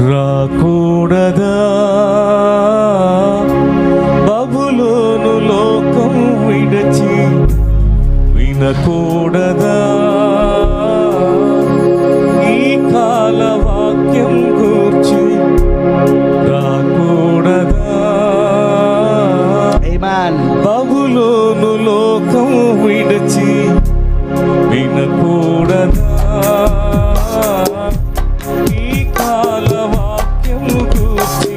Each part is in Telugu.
రాకూడదా బబులోను లోకం విడచి, వినకూడదా ఈ కాల వాక్యం గూర్చి, రాకూడదా బబులోను లోకం విడచి, వినకూడదా ఈ కాల వాక్యం గూర్చి,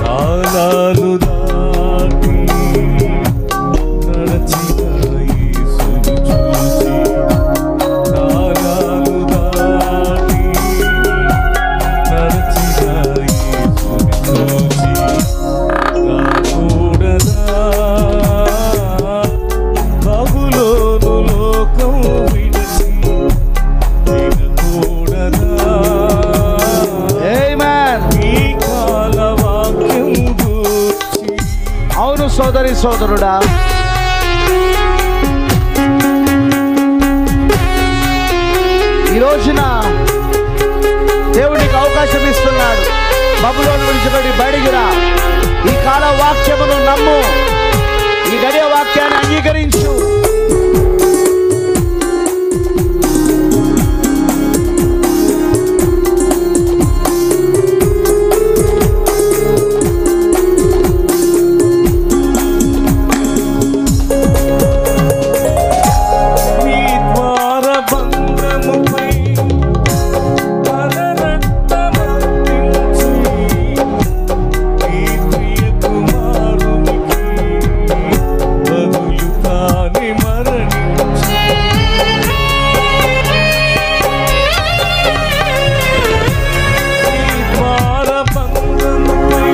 కాలాలు దాటి నడచిన యేసును చూసి, కాలాలు దాటి నడచిన యేసును చూసి, రాకూడదా బబులోను లోకం విడచి, వినకూడదా ఈ కాల వాక్యం గూర్చి. అవును సోదరి సోదరుడా, ఈ రోజున దేవునికి అవకాశం ఇస్తున్నాడు. బబులోను విడిచిపెట్టి బయటికి రా, ఈ కాల వాక్యమును నమ్ము, ఈ గడియ వాక్యాన్ని అంగీకరించు. నీ ద్వార బంధముపై తన రక్తమర్పించి, నీ ప్రియ కుమారునికి బదులు తానే మరణించి, నీ ద్వార బంధముపై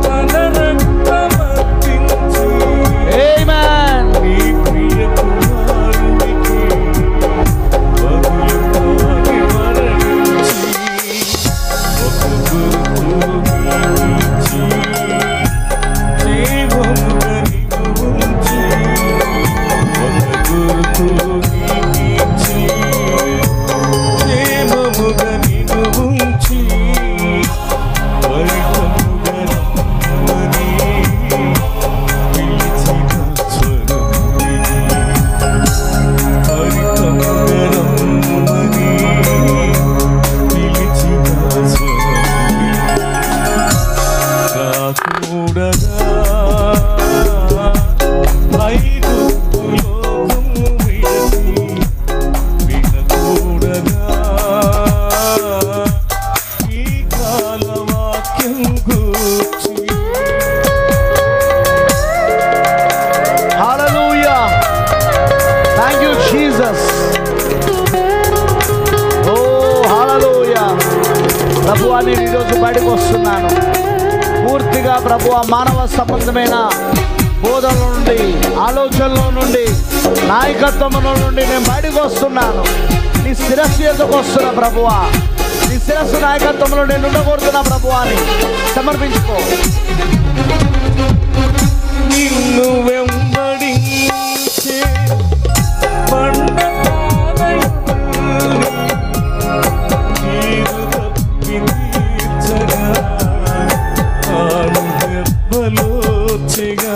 తన రక్తమర్పించి, ఆమేన్. నీ ప్రియ కుమారునికి బదులు తానే మరణించి, ఒక గుర్తు నీకిచ్చి, జీవముగా నిన్ను ఉంచి, ఒక గుర్తు నీకిచ్చి, జీవముగా నిన్ను ఉంచి, పరితముగా రమ్మని పిలిచిన స్వరం ఇది, పరితముగా రమ్మని పిలిచిన స్వరం ఇది. రాకూడదా ఐగుప్తు లోకం విడచి, వినకూడదా ఈ కాల వాక్యం గూర్చి. హల్లెలూయా, థాంక్ యూ జీసస్. ఓ హల్లెలూయా. ప్రభువా, నేను ఈరోజు బయటకు వస్తున్నాను. పూర్తిగా ప్రభువా, మానవ సంబంధమైన బోధనల నుండి, ఆలోచనల నుండి, నాయకత్వంలో నుండి నేను బయటకు వస్తున్నాను. నీ శిరస్సు ఎదుకు వస్తున్నా ప్రభువా, నీ శిరస్సు నాయకత్వంలో నేను ఉండకూడుతున్నా ప్రభువా అని సమర్పించుకో. నిన్ను వెంబడించే బండపాదయుల్ని, నీరు తప్పి తీర్చగా, తాను దెబ్బలోర్చెగా,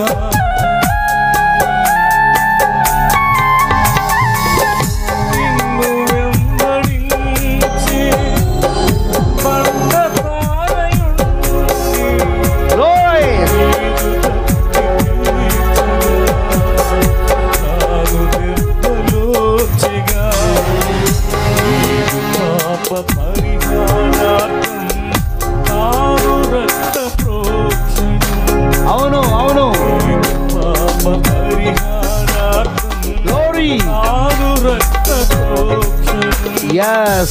నిన్ను వెంబడించే బండపాదయుల్ని, Glory. నీరు తప్పి తీర్చగా, తాను దెబ్బలోర్చెగా, నీరు పాప పరిహారార్థం తాను రక్త ప్రోక్షణం, అవును అవును. పాప పరిహారార్థం Glory. తాను రక్త ప్రోక్షణం, Yes.